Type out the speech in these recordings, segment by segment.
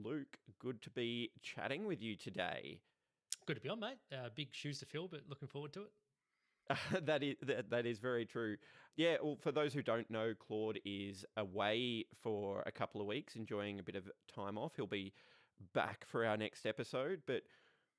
Luke, good to be chatting with you today. Good to be on, mate. Big shoes to fill, but looking forward to it. That is very true. Yeah, well, for those who don't know, Claude is away for a couple of weeks, enjoying a bit of time off. He'll be back for our next episode, but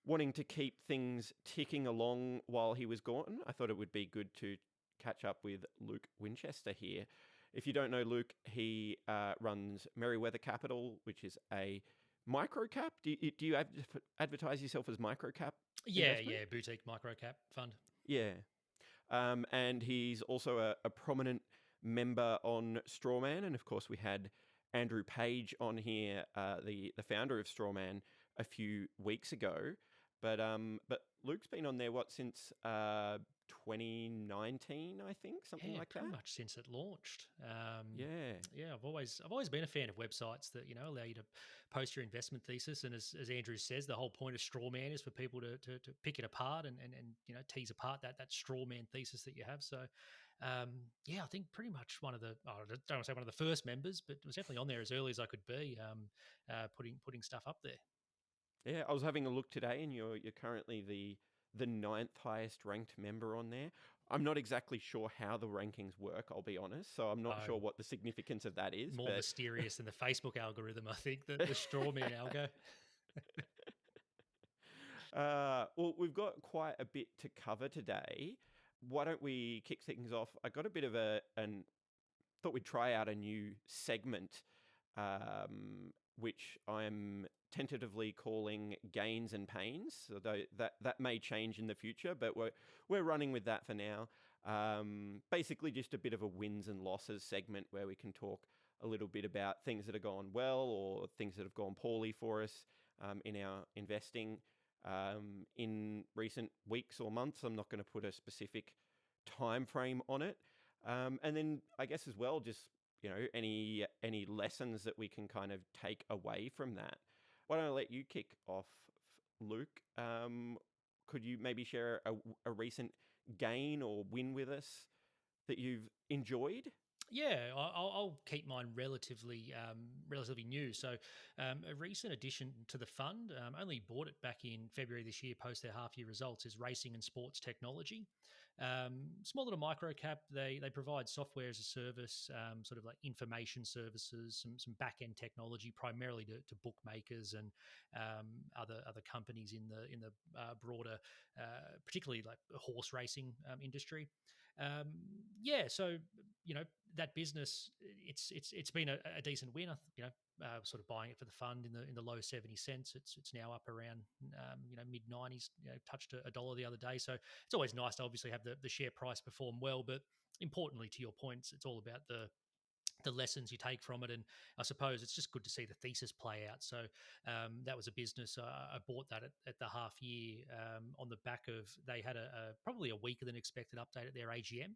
wanting to keep things ticking along while he was gone, I thought it would be good to catch up with Luke Winchester here. If you don't know Luke, he runs Merewether Capital, which is a microcap. Do you advertise yourself as microcap? Yeah, investment? boutique microcap fund. Yeah. And he's also a prominent member on Strawman. And of course, we had Andrew Page on here, the founder of Strawman, a few weeks ago. But Luke's been on there, since 2019, I think, something like pretty that. much since it launched. Yeah. I've always been a fan of websites that allow you to post your investment thesis. And as Andrew says, the whole point of Strawman is for people to pick it apart and tease apart that Strawman thesis that you have. So I think pretty much one of the I don't want to say one of the first members, but it was definitely on there as early as I could be, putting stuff up there. Yeah, I was having a look today, and you're currently the ninth highest ranked member on there. I'm not exactly sure how the rankings work, I'll be honest. So I'm not sure what the significance of that is. More mysterious than the Facebook algorithm, I think, the Strawman algo. Well, we've got quite a bit to cover today. Why don't we kick things off? I got a bit of thought we'd try out a new segment, which I'm tentatively calling Gains and Pains. So that may change in the future, but we're running with that for now. Basically, just a bit of a wins and losses segment where we can talk a little bit about things that have gone well or things that have gone poorly for us in our investing in recent weeks or months. I'm not going to put a specific time frame on it. And then I guess as well, just any lessons that we can kind of take away from that. Why don't I let you kick off, Luke? Could you maybe share a recent gain or win with us that you've enjoyed? Yeah, I'll keep mine relatively new. So, a recent addition to the fund, only bought it back in February this year, post their half year results, is Racing and Sports Technology. Small little micro cap. They provide software as a service, sort of like information services, some back end technology, primarily to bookmakers and other companies in the broader, particularly like horse racing industry. So that business, it's been a decent win. Sort of buying it for the fund in the low 70 cents. It's now up around mid 90s. Touched a dollar the other day. So it's always nice to obviously have the share price perform well, but importantly to your points, it's all about the lessons you take from it. And I suppose it's just good to see the thesis play out. So that was a business. I bought that at the half year on the back of, they had probably a weaker than expected update at their AGM.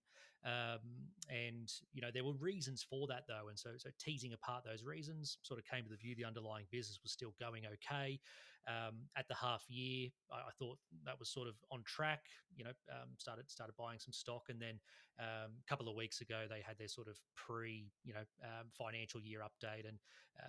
And there were reasons for that though. And so teasing apart those reasons, sort of came to the view the underlying business was still going okay. At the half year, I thought that was sort of on track, started buying some stock. And then a couple of weeks ago, they had their sort of financial year update and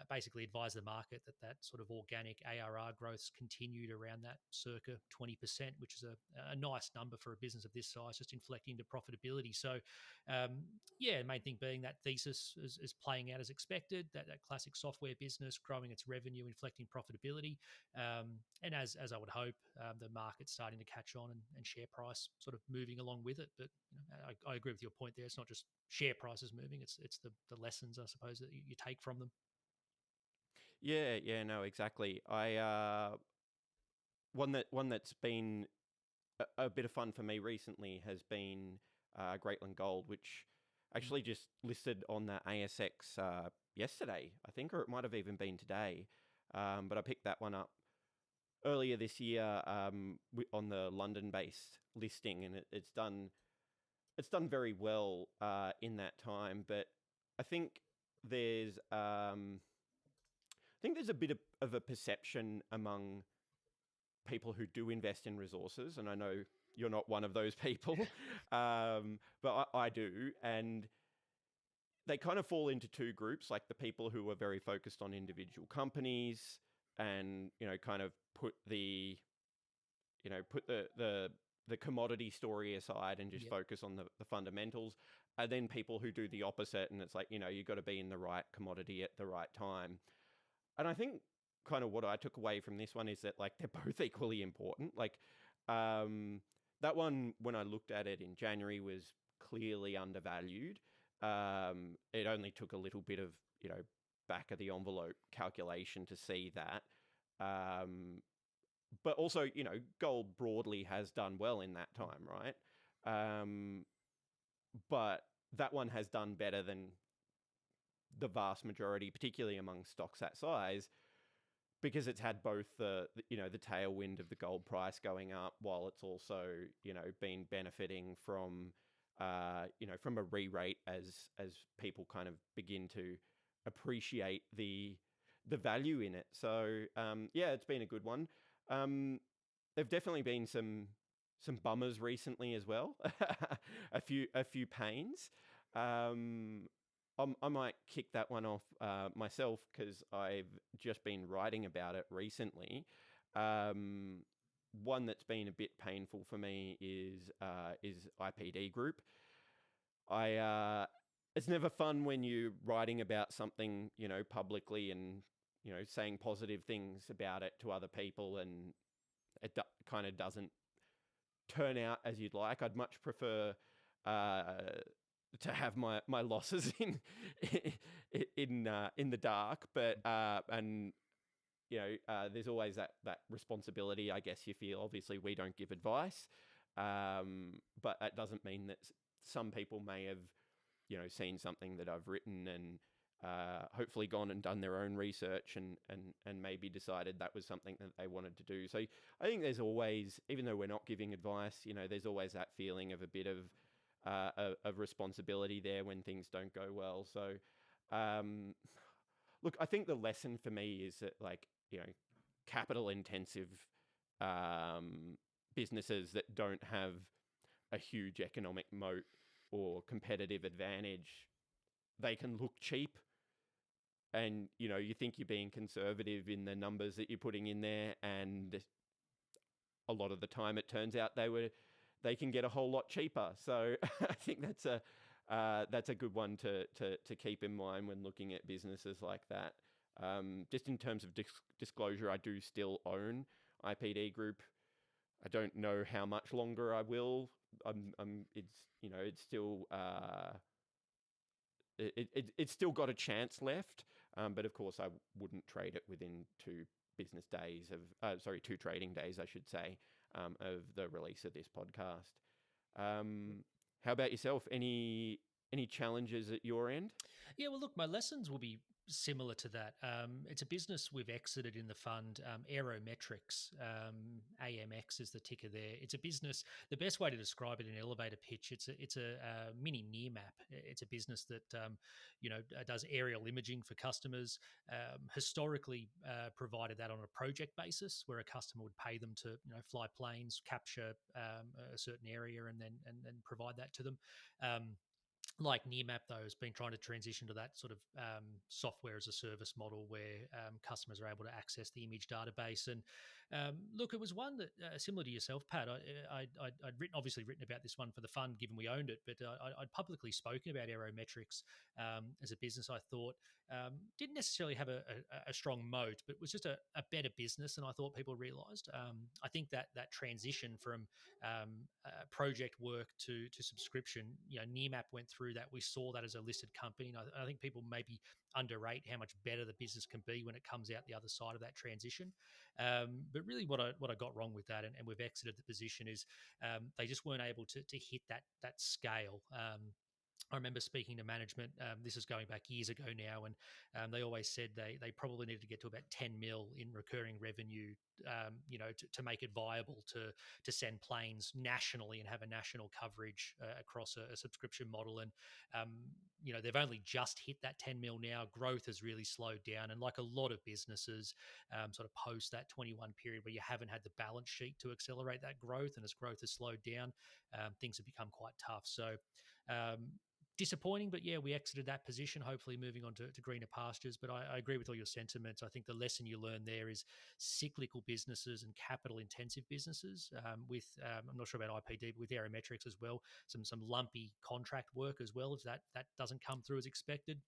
basically advised the market that sort of organic ARR growth's continued around that circa 20%, which is a nice number for a business of this size, just inflecting into profitability. So, the main thing being that thesis is playing out as expected, that classic software business growing its revenue, inflecting profitability. And as I would hope, the market's starting to catch on and share price sort of moving along with it. But I agree with your point there. It's not just share prices moving; it's the lessons, I suppose, that you take from them. Yeah, no, exactly. I one that's been a bit of fun for me recently has been Greatland Gold, which actually just listed on the ASX yesterday, I think, or it might have even been today. But I picked that one up earlier this year on the London-based listing, and it's done very well in that time. But I think there's a bit of a perception among people who do invest in resources, and I know you're not one of those people, but I do, and they kind of fall into two groups, like the people who are very focused on individual companies and kind of put the the commodity story aside and just focus on the fundamentals. And then people who do the opposite, and it's like, you've got to be in the right commodity at the right time. And I think kind of what I took away from this one is that, like, they're both equally important. Like, that one, when I looked at it in January, was clearly undervalued. It only took a little bit of, back of the envelope calculation to see that. But also, gold broadly has done well in that time, right? But that one has done better than the vast majority, particularly among stocks that size, because it's had both the tailwind of the gold price going up, while it's also, been benefiting from, from a re-rate as people kind of begin to appreciate the value in it. So, it's been a good one. There've definitely been some bummers recently as well. a few pains. I might kick that one off myself, because I've just been writing about it recently. One that's been a bit painful for me is IPD Group. It's never fun when you're writing about something, publicly, and saying positive things about it to other people, and it kind of doesn't turn out as you'd like. I'd much prefer to have my losses in the dark, but and there's always that responsibility, I guess you feel. Obviously, we don't give advice, but that doesn't mean that some people may have seen something that I've written and hopefully gone and done their own research and maybe decided that was something that they wanted to do. So I think there's always, even though we're not giving advice, there's always that feeling of a bit of responsibility there when things don't go well. So, look, I think the lesson for me is that, like, capital intensive businesses that don't have a huge economic moat or competitive advantage, they can look cheap, and you think you're being conservative in the numbers that you're putting in there, and a lot of the time it turns out they can get a whole lot cheaper. So I think that's a good one to keep in mind when looking at businesses like that. Just in terms of disclosure, I do still own IPD Group. I don't know how much longer I will. It's still it's still got a chance left, but of course I wouldn't trade it within 2 trading days, I should say, of the release of this podcast. How about yourself? Any challenges at your end? Yeah, well, look, my lessons will be similar to that. It's a business we've exited in the fund, Aerometrics, AMX is the ticker there. It's a business, the best way to describe it in elevator pitch, it's a mini near map. It's a business that, does aerial imaging for customers, historically provided that on a project basis where a customer would pay them to, fly planes, capture a certain area and then provide that to them. Like Nearmap, though, has been trying to transition to that sort of software as a service model where customers are able to access the image database. And look, it was one that, similar to yourself, Pat, I'd obviously written about this one for the fund, given we owned it, but I'd publicly spoken about Aerometrics as a business I thought didn't necessarily have a strong moat, but was just a better business than I thought people realised. I think that transition from project work to subscription, Nearmap went through that. We saw that as a listed company, and I think people maybe underrate how much better the business can be when it comes out the other side of that transition. But really, what I got wrong with that, and we've exited the position, is they just weren't able to hit that scale. I remember speaking to management, this is going back years ago now, and they always said they probably needed to get to about 10 mil in recurring revenue, to make it viable to send planes nationally and have a national coverage across a subscription model. And, they've only just hit that 10 mil now. Growth has really slowed down. And like a lot of businesses, sort of post that 21 period where you haven't had the balance sheet to accelerate that growth, and as growth has slowed down, things have become quite tough. So, disappointing, but yeah, we exited that position, hopefully moving on to greener pastures. But I agree with all your sentiments. I think the lesson you learn there is cyclical businesses and capital intensive businesses I'm not sure about IPD, but with Aerometrics as well, some lumpy contract work as well. If that doesn't come through as expected,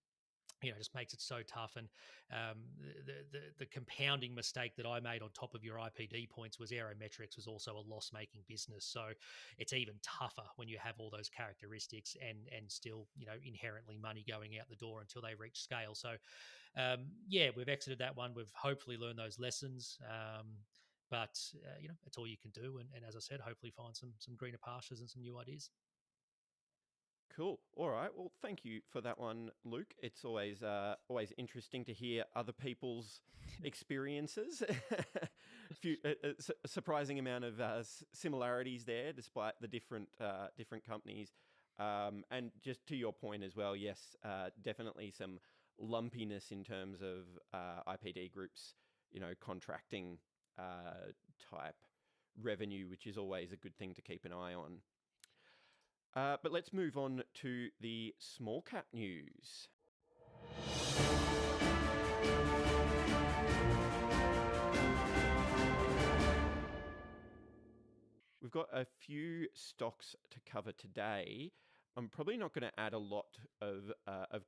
just makes it so tough. And the compounding mistake that I made on top of your IPD points was Aerometrics was also a loss-making business. So it's even tougher when you have all those characteristics and still, inherently money going out the door until they reach scale. So, we've exited that one. We've hopefully learned those lessons. But it's all you can do. And as I said, hopefully find some greener pastures and some new ideas. Cool. All right. Well, thank you for that one, Luke. It's always interesting to hear other people's experiences. A surprising amount of similarities there, despite the different companies. And just to your point as well, yes, definitely some lumpiness in terms of IPD groups, contracting type revenue, which is always a good thing to keep an eye on. But let's move on to the small cap news. We've got a few stocks to cover today. I'm probably not going to add a lot of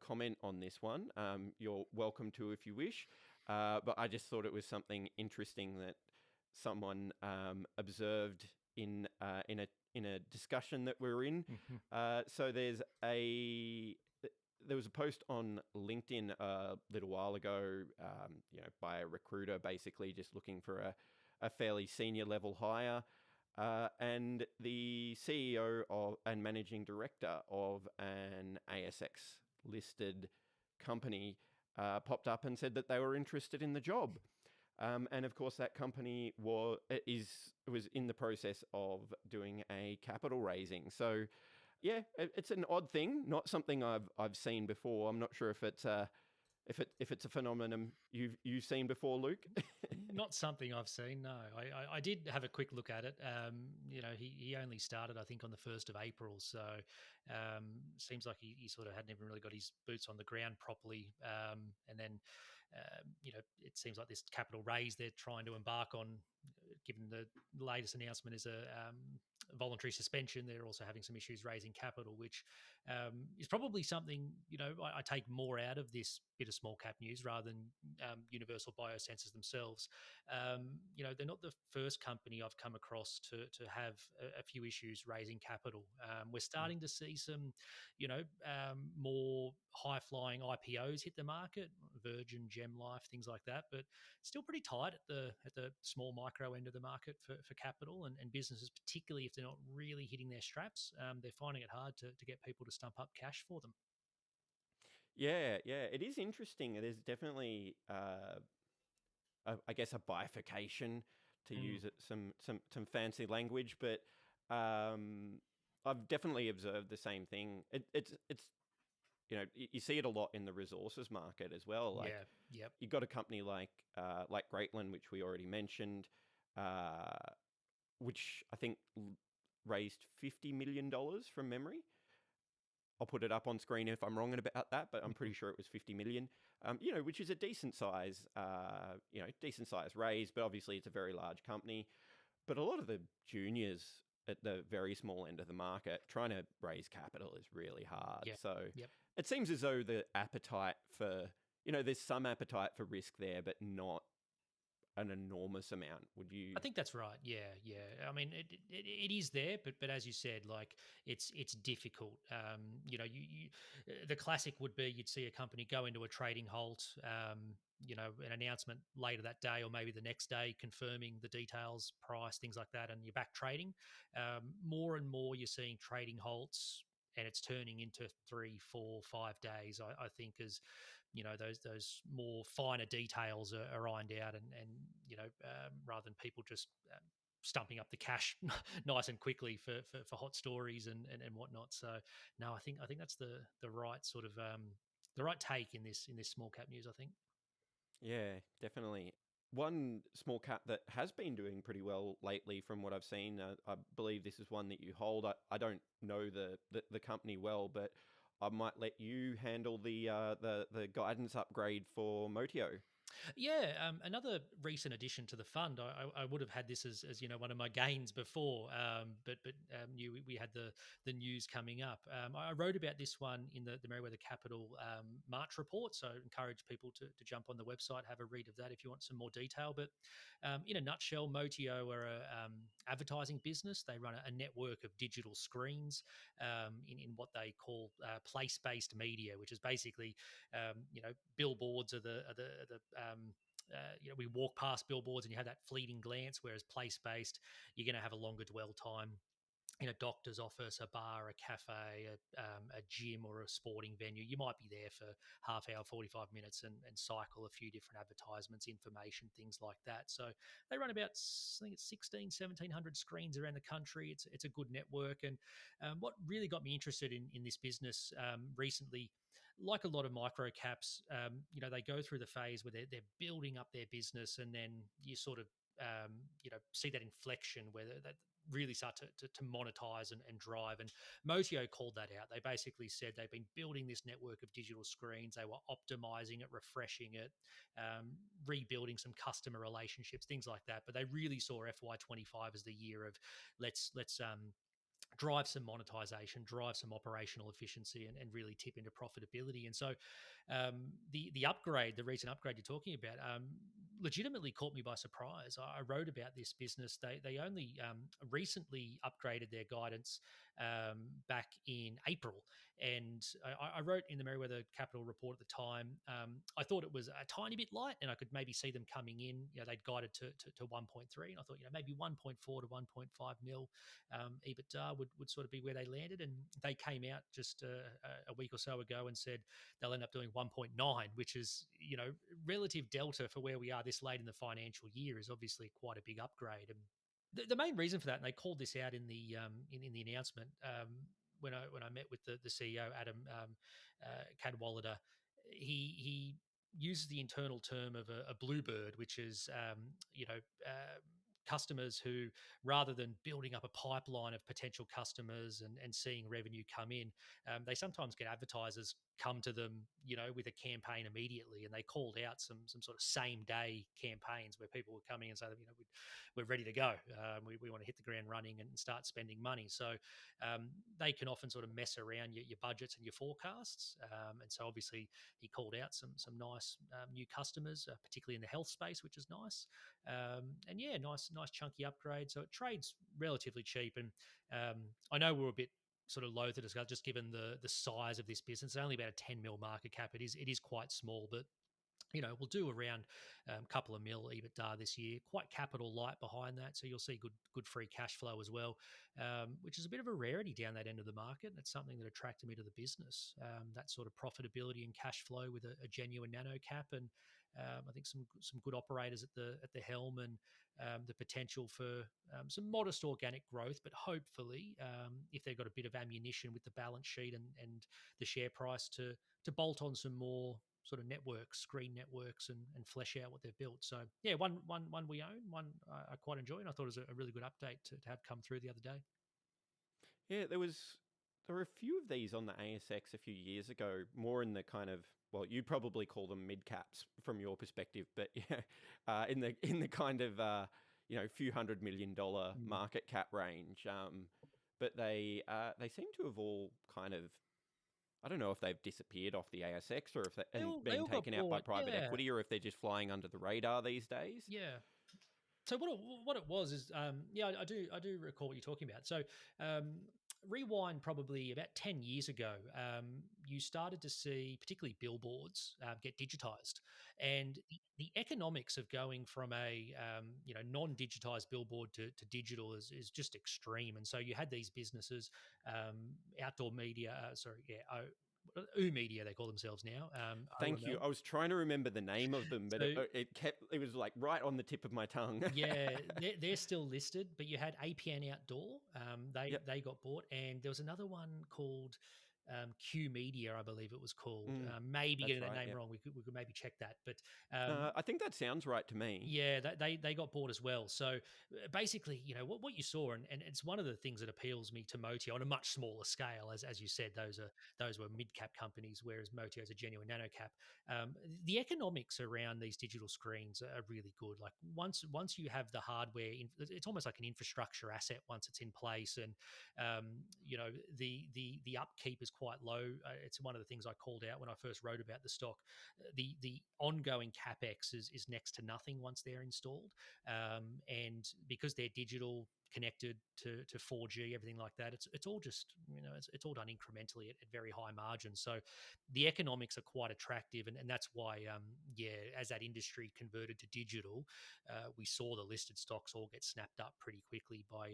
comment on this one. You're welcome to if you wish, but I just thought it was something interesting that someone observed in a discussion that we're in. Mm-hmm. So there was a post on LinkedIn a little while ago, by a recruiter, basically just looking for a fairly senior level hire. And the CEO and managing director of an ASX listed company popped up and said that they were interested in the job. And of course, that company was in the process of doing a capital raising. So, yeah, it's an odd thing, not something I've seen before. I'm not sure if it's a phenomenon you've seen before, Luke. Not something I've seen. No, I did have a quick look at it. He only started, I think, on the 1st of April. So seems like he sort of hadn't even really got his boots on the ground properly. And then, it seems like this capital raise they're trying to embark on, given the latest announcement is a voluntary suspension. They're also having some issues raising capital, which is probably something, I take more out of this bit of small cap news rather than Universal Biosensors themselves. They're not the first company I've come across to have a few issues raising capital. We're starting to see some, more high-flying IPOs hit the market, Virgin, Gem Life, things like that, but still pretty tight at the small micro end of the market for capital and businesses, particularly if they're not really hitting their straps. They're finding it hard to get people to stump up cash for them. Yeah, it is interesting. There's definitely, I guess, a bifurcation, to use some fancy language, but I've definitely observed the same thing. It's you see it a lot in the resources market as well. Like, you've got a company like Greatland, which we already mentioned, which I think raised $50 million from memory. I'll put it up on screen if I'm wrong about that, but I'm pretty sure it was 50 million, which is a decent size raise, but obviously it's a very large company. But a lot of the juniors at the very small end of the market trying to raise capital is really hard. So it seems as though the appetite for, there's some appetite for risk there, but not an enormous amount. Would you? I think that's right. Yeah. I mean, it is there, but as you said, like it's difficult. The classic would be you'd see a company go into a trading halt. An announcement later that day or maybe the next day confirming the details, price, things like that, and you're back trading. More and more you're seeing trading halts, and it's turning into 3, 4, 5 days. I think as those more finer details are ironed out, and rather than people just stumping up the cash nice and quickly for hot stories and whatnot. So no, I think that's the right sort of the right take in this small cap news, I think. Yeah, definitely. One small cap that has been doing pretty well lately, from what I've seen, I believe this is one that you hold. I don't know the company well, but I might let you handle the guidance upgrade for Motio. Yeah, another recent addition to the fund. I would have had this as one of my gains before, but knew we had the news coming up. I wrote about this one in the Merewether Capital March report, so encourage people to jump on the website, have a read of that if you want some more detail. But in a nutshell, Motio are a advertising business. They run a network of digital screens in what they call place-based media, which is basically billboards we walk past billboards and you have that fleeting glance, whereas place-based, you're going to have a longer dwell time in a doctor's office, a bar, a cafe, a gym, or a sporting venue. You might be there for half hour, 45 minutes and cycle a few different advertisements, information, things like that. So they run about, I think it's 1,700 screens around the country. It's a good network. And what really got me interested in this business recently, like a lot of micro caps, they go through the phase where they're building up their business, and then you sort of see that inflection where that really start to monetize and drive. And Motio called that out. They basically said they've been building this network of digital screens. They were optimizing it, refreshing it, rebuilding some customer relationships, things like that. But they really saw FY25 as the year of let's drive some monetization, drive some operational efficiency, and really tip into profitability. And so the upgrade, the recent upgrade you're talking about, legitimately caught me by surprise. I wrote about this business. They only recently upgraded their guidance back in April. And I wrote in the Merewether Capital report at the time, I thought it was a tiny bit light, and I could maybe see them coming in. They'd guided to 1.3, and I thought, maybe 1.4 to 1.5 mil EBITDA would sort of be where they landed. And they came out just a week or so ago and said they'll end up doing 1.9, which is, relative delta for where we are this late in the financial year is obviously quite a big upgrade. And the main reason for that, and they called this out in the announcement, when I met with the CEO Adam Cadwallader, he uses the internal term of a bluebird, which is customers who, rather than building up a pipeline of potential customers and seeing revenue come in, they sometimes get advertisers come to them, with a campaign immediately. And they called out some sort of same day campaigns where people were coming and saying, we're ready to go. We want to hit the ground running and start spending money. So they can often sort of mess around your budgets and your forecasts. And so obviously he called out some nice new customers, particularly in the health space, which is nice. And yeah, nice chunky upgrade. So it trades relatively cheap. And I know we're a bit sort of low to discuss, just given the size of this business. It's only about a 10 mil market cap. It is quite small, but we'll do around a couple of mil EBITDA this year, quite capital light behind that. So you'll see good free cash flow as well, which is a bit of a rarity down that end of the market. And it's something that attracted me to the business, that sort of profitability and cash flow with a genuine nano cap. And I think some good operators at the helm, and the potential for some modest organic growth, but hopefully, if they've got a bit of ammunition with the balance sheet and the share price to bolt on some more sort of networks, screen networks, and flesh out what they've built. So yeah, one we own, one I quite enjoy, and I thought it was a really good update to have come through the other day. Yeah, there were a few of these on the ASX a few years ago, more in the kind of, well, you'd probably call them mid caps from your perspective, but yeah, in the kind of few $100 million market cap range. But they seem to have all kind of, I don't know if they've disappeared off the ASX or if they've been taken out by private equity, or if they're just flying under the radar these days. Yeah. So what it was is, I do recall what you're talking about. So rewind probably about 10 years ago, you started to see particularly billboards get digitized, and the economics of going from a non-digitized billboard to digital is just extreme. And so you had these businesses, outdoor media, Media, they call themselves now. Thank you. I was trying to remember the name of them, but it was like right on the tip of my tongue. Yeah, they're still listed, but you had APN Outdoor. They got bought, and there was another one called Q Media, I believe it was called. Mm, Maybe that's getting that right. name Yeah. wrong. We could maybe check that. But I think that sounds right to me. yeah, they got bought as well. So basically, what you saw, and it's one of the things that appeals me to Motio on a much smaller scale, as you said, those were mid cap companies, whereas Motio is a genuine nano cap. The economics around these digital screens are really good. Like once you have the hardware, it's almost like an infrastructure asset once it's in place, and the upkeep is quite low. It's one of the things I called out when I first wrote about the stock. The ongoing capex is next to nothing once they're installed, and because they're digital, connected to 4G, everything like that, it's all just it's all done incrementally at very high margins. So the economics are quite attractive, and that's why as that industry converted to digital, we saw the listed stocks all get snapped up pretty quickly by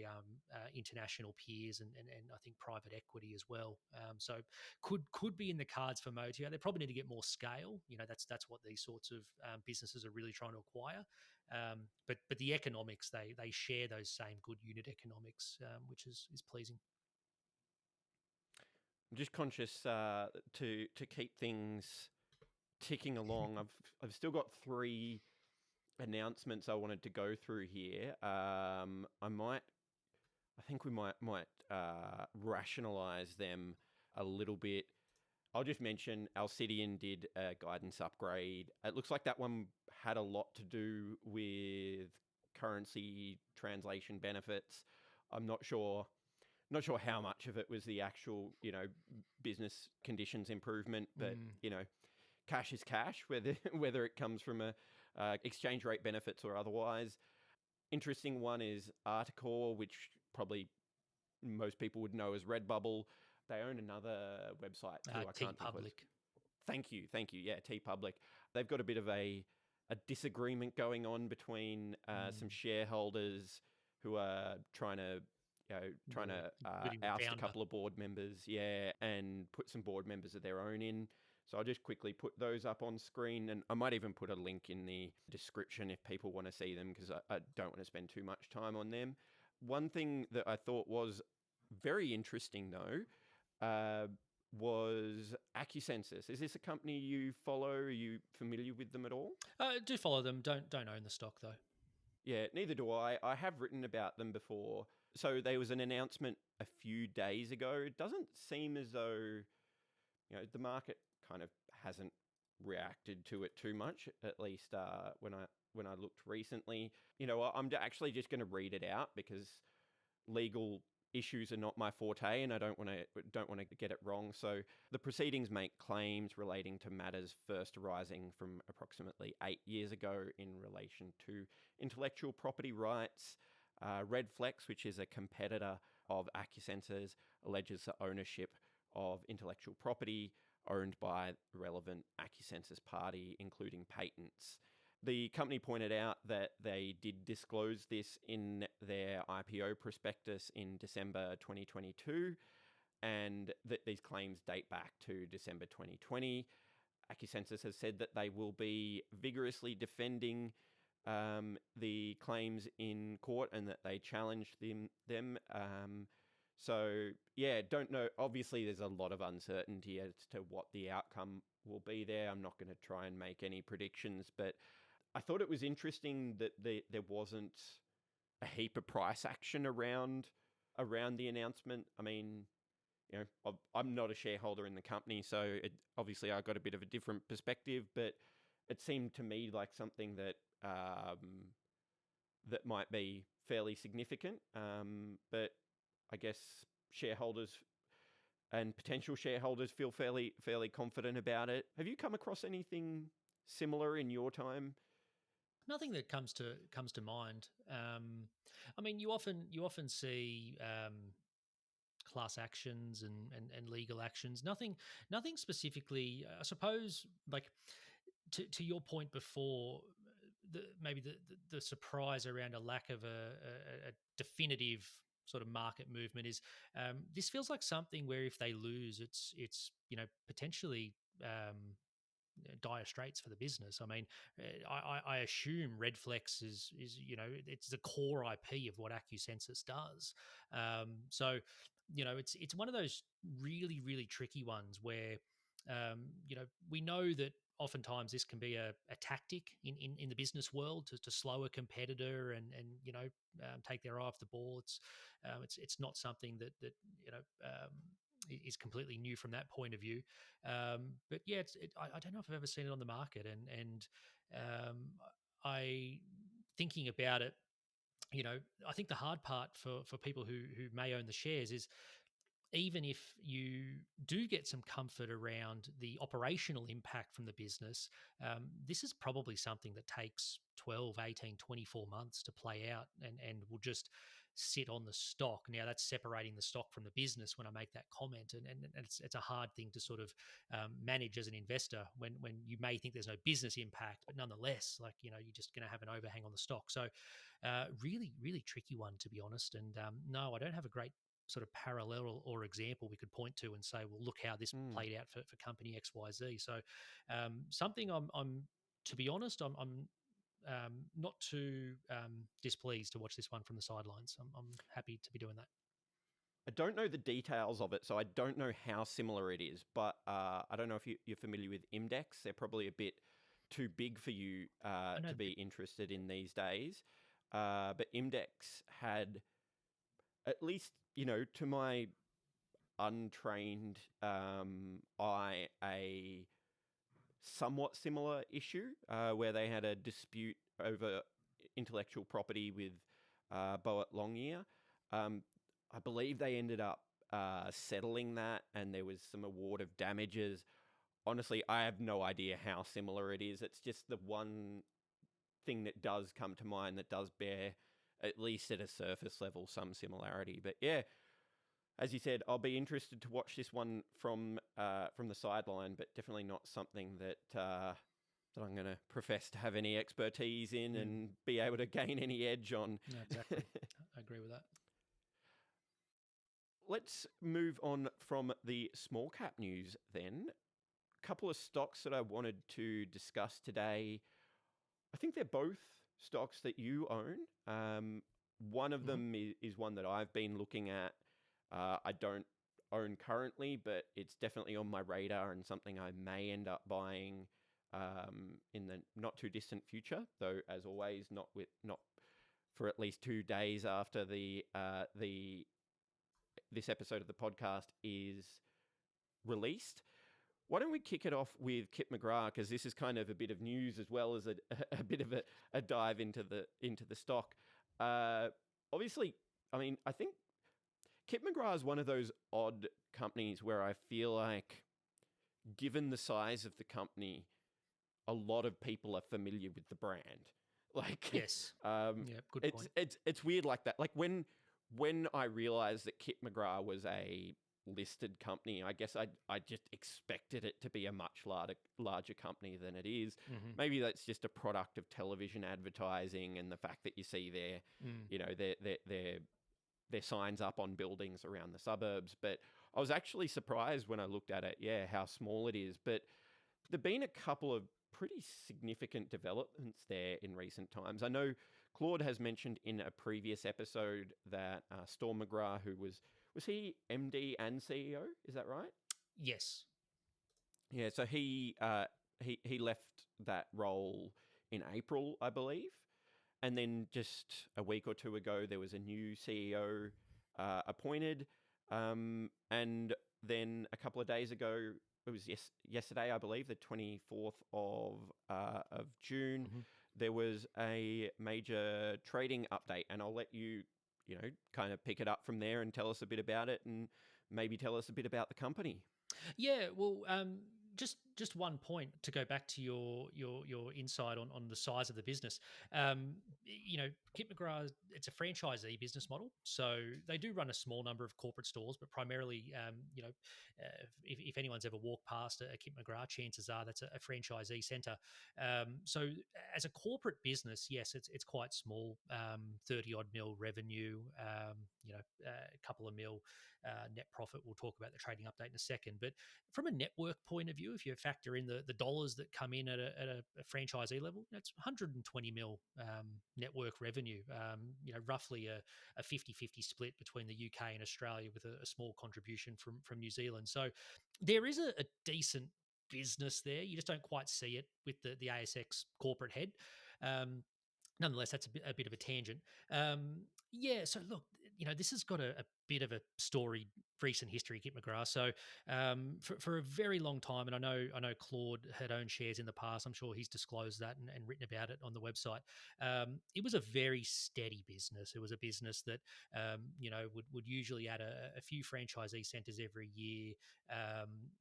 international peers and I think private equity as well. So could be in the cards for Motio. They probably need to get more scale. That's what these sorts of businesses are really trying to acquire. But the economics, they share those same good unit economics, which is pleasing. I'm just conscious to keep things ticking along. I've still got 3 announcements I wanted to go through here. I think we might rationalize them a little bit. I'll just mention Alcidion did a guidance upgrade. It looks like that one had a lot to do with currency translation benefits. I'm not sure how much of it was the actual, business conditions improvement, but cash is cash, whether it comes from a exchange rate benefits or otherwise. Interesting one is Articore, which probably most people would know as Redbubble. They own another website too. I can't think what it's. Thank you. Yeah, T Public. They've got a bit of a disagreement going on between some shareholders who are trying to oust a couple of board members, and put some board members of their own in. So I'll just quickly put those up on screen, and I might even put a link in the description if people want to see them, because I don't want to spend too much time on them. One thing that I thought was very interesting, though, was AccuSensus. Is this a company you follow? Are you familiar with them at all? Do follow them. Don't own the stock, though. Yeah, neither do I. I have written about them before. So there was an announcement a few days ago. It doesn't seem as though the market kind of hasn't reacted to it too much. At least when I looked recently, I'm actually just going to read it out because legal issues are not my forte, and I don't want to get it wrong. So the proceedings make claims relating to matters first arising from approximately 8 years ago in relation to intellectual property rights. Redflex, which is a competitor of AccuSensus, alleges the ownership of intellectual property owned by the relevant AccuSensus party, including patents. The company pointed out that they did disclose this in their IPO prospectus in December 2022, and that these claims date back to December 2020. AccuSensus has said that they will be vigorously defending the claims in court and that they challenged them. So, don't know. Obviously, there's a lot of uncertainty as to what the outcome will be there. I'm not going to try and make any predictions, but I thought it was interesting that there wasn't a heap of price action around the announcement. I mean, I'm not a shareholder in the company, so obviously I got a bit of a different perspective, but it seemed to me like something that that might be fairly significant. But I guess shareholders and potential shareholders feel fairly confident about it. Have you come across anything similar in your time? Nothing that comes to mind. I mean, you often see class actions and legal actions. Nothing specifically. I suppose, like to your point before, maybe the surprise around a lack of a definitive sort of market movement is this feels like something where if they lose, it's potentially dire straits for the business. I mean, I assume Redflex is it's the core IP of what AccuSensus does. So it's one of those really, really tricky ones where, we know that oftentimes this can be a tactic in the business world to slow a competitor and take their eye off the ball. It's not something that is completely new from that point of view. But yeah, I don't know if I've ever seen it on the market, and um, I thinking about it, I think the hard part for people who may own the shares is, even if you do get some comfort around the operational impact from the business, this is probably something that takes 12, 18, 24 months to play out and will just sit on the stock. Now, that's separating the stock from the business when I make that comment. And it's a hard thing to sort of manage as an investor when you may think there's no business impact, but nonetheless, you're just going to have an overhang on the stock. So really, really tricky one, to be honest. And no, I don't have a great sort of parallel or example we could point to and say, well, look how this played out for company XYZ. So something I'm to be honest, I'm not too displeased to watch this one from the sidelines. I'm happy to be doing that. I don't know the details of it, so I don't know how similar it is, but I don't know if you're familiar with Imdex. They're probably a bit too big for you to be interested in these days. But Imdex had, at least, to my untrained eye, a somewhat similar issue where they had a dispute over intellectual property with Boat Longyear. I believe they ended up settling that, and there was some award of damages. Honestly, I have no idea how similar it is. It's just the one thing that does come to mind that does bear, at least at a surface level, some similarity. But yeah, as you said, I'll be interested to watch this one from the sideline, but definitely not something that that I'm going to profess to have any expertise in and be able to gain any edge on. No, exactly. I agree with that. Let's move on from the small cap news then. A couple of stocks that I wanted to discuss today. I think they're both stocks that you own. One of them is one that I've been looking at. I don't own currently, but it's definitely on my radar and something I may end up buying in the not too distant future. Though, as always, not for at least 2 days after this episode of the podcast is released. Why don't we kick it off with Kip McGrath, because this is kind of a bit of news as well as a bit of a dive into the stock. Obviously, I mean, I think Kip McGrath is one of those odd companies where I feel like, given the size of the company, a lot of people are familiar with the brand. Like, yes, yeah, good point. It's weird like that. Like when I realized that Kip McGrath was a listed company, I guess I just expected it to be a much larger company than it is. Maybe that's just a product of television advertising and the fact that you see their signs up on buildings around the suburbs. But I was actually surprised when I looked at it, how small it is. But there've been a couple of pretty significant developments there in recent times. I know Claude has mentioned in a previous episode that Storm McGrath, who was he MD and CEO? Is that right? Yes. Yeah. So he left that role in April, I believe, and then just a week or two ago there was a new CEO appointed, and then a couple of days ago, it was yesterday, I believe, the 24th of June. There was a major trading update, and I'll let you kind of pick it up from there and tell us a bit about it, and maybe tell us a bit about the company. Yeah, well, just one point to go back to your insight on the size of the business. Kip McGrath, it's a franchisee business model, so they do run a small number of corporate stores, but primarily, if anyone's ever walked past a Kip McGrath, chances are that's a franchisee centre. So as a corporate business, yes, it's quite small, 30 odd mil revenue, a couple of mil net profit. We'll talk about the trading update in a second, but from a network point of view, if you're factor in the dollars that come in at a franchisee level, that's 120 mil network revenue, roughly a 50-50 split between the UK and Australia, with a small contribution from New Zealand. So there is a decent business there. You just don't quite see it with the ASX corporate head. Nonetheless, that's a bit of a tangent. So look, this has got a bit of a story, recent history, Kip McGrath. So for a very long time, and I know Claude had owned shares in the past. I'm sure he's disclosed that and written about it on the website. It was a very steady business. It was a business that would usually add a few franchisee centres every year.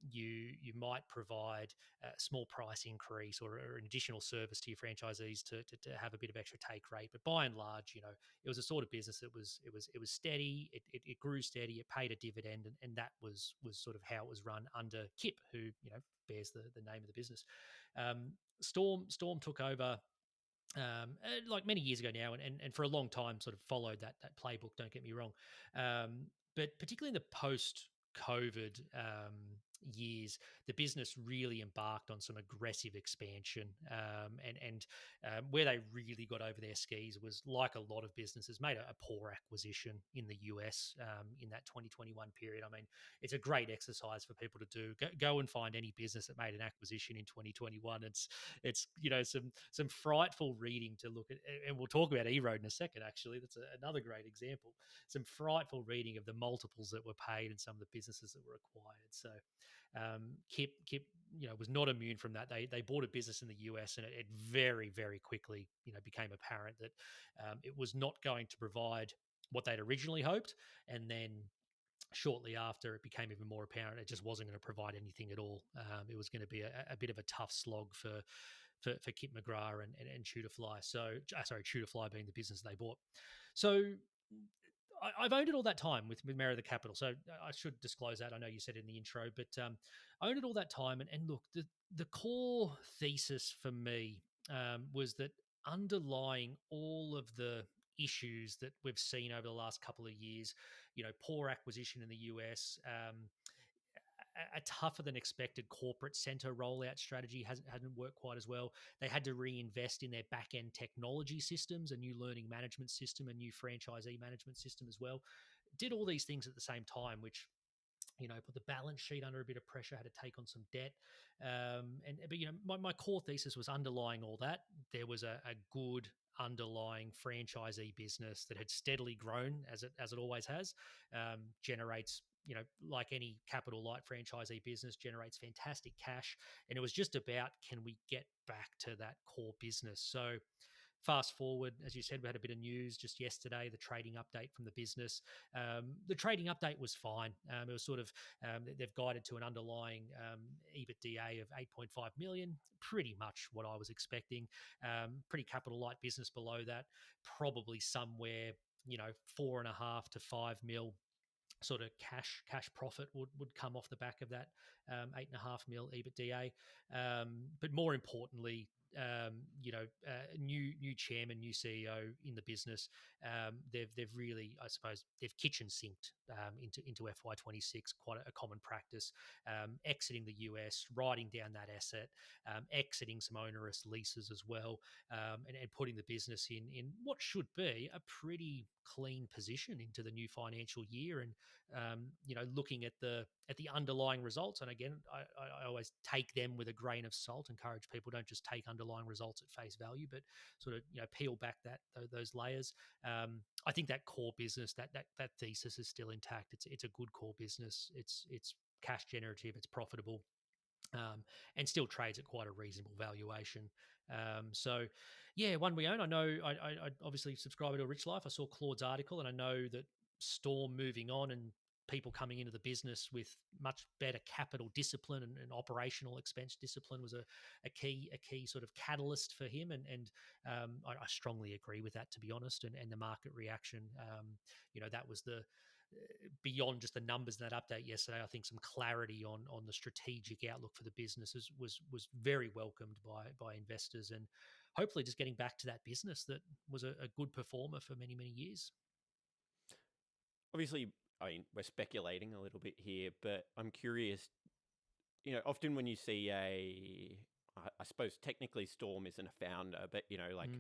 You might provide a small price increase or an additional service to your franchisees to have a bit of extra take rate. But by and large, it was a sort of business that was steady. It grew steady. It paid a dividend, and that was sort of how it was run under Kip, who bears the name of the business. Storm took over. Like many years ago now, and for a long time sort of followed that playbook, don't get me wrong. But particularly in the post-COVID years, the business really embarked on some aggressive expansion. And where they really got over their skis was, like a lot of businesses, made a poor acquisition in the US in that 2021 period. I mean, it's a great exercise for people to do. Go and find any business that made an acquisition in 2021. It's some frightful reading to look at, and we'll talk about EROAD in a second. Actually, that's another great example. Some frightful reading of the multiples that were paid and some of the businesses that were acquired. So Kip was not immune from that. They bought a business in the US, and it very, very quickly became apparent that it was not going to provide what they'd originally hoped, and then shortly after, it became even more apparent it just wasn't going to provide anything at all. It was going to be a bit of a tough slog for Kip McGrath and Shooterfly. So, sorry, Shooterfly being the business they bought. So I've owned it all that time with Merewether Capital. So I should disclose that. I know you said it in the intro, but I owned it all that time. And look, the core thesis for me was that underlying all of the issues that we've seen over the last couple of years, poor acquisition in the US, a tougher than expected corporate center rollout strategy hadn't worked quite as well. They had to reinvest in their back end technology systems, a new learning management system, a new franchisee management system as well. Did all these things at the same time, which put the balance sheet under a bit of pressure, had to take on some debt. But my core thesis was, underlying all that, there was a good underlying franchisee business that had steadily grown, as it always has, generates, like any capital light franchisee business, generates fantastic cash. And it was just about, can we get back to that core business? So fast forward, as you said, we had a bit of news just yesterday, the trading update from the business. The trading update was fine. It was sort of, they've guided to an underlying EBITDA of 8.5 million, pretty much what I was expecting. Pretty capital light business below that, probably somewhere, 4.5 to 5 mil sort of cash profit would come off the back of that 8.5 mil EBITDA. But more importantly, new chairman, new CEO in the business. They've really, I suppose, they've kitchen sinked into FY26, quite a common practice. Exiting the US, writing down that asset, exiting some onerous leases as well, and putting the business in what should be a pretty clean position into the new financial year. And looking at the underlying results, and again, I always take them with a grain of salt. Encourage people, don't just take underlying results at face value, but sort of peel back those layers. I think that core business, that thesis is still intact. It's a good core business. It's cash generative. It's profitable. And still trades at quite a reasonable valuation. So, yeah, one we own. I know I obviously subscribe to a Rich Life. I saw Claude's article, and I know that Storm moving on and people coming into the business with much better capital discipline and operational expense discipline was a key sort of catalyst for him. And I strongly agree with that, to be honest. And the market reaction, that was the beyond just the numbers in that update yesterday. I think some clarity on the strategic outlook for the business was very welcomed by investors, and hopefully just getting back to that business that was a good performer for many, many years. Obviously, I mean, we're speculating a little bit here, but I'm curious, often when you see I suppose technically Storm isn't a founder, but like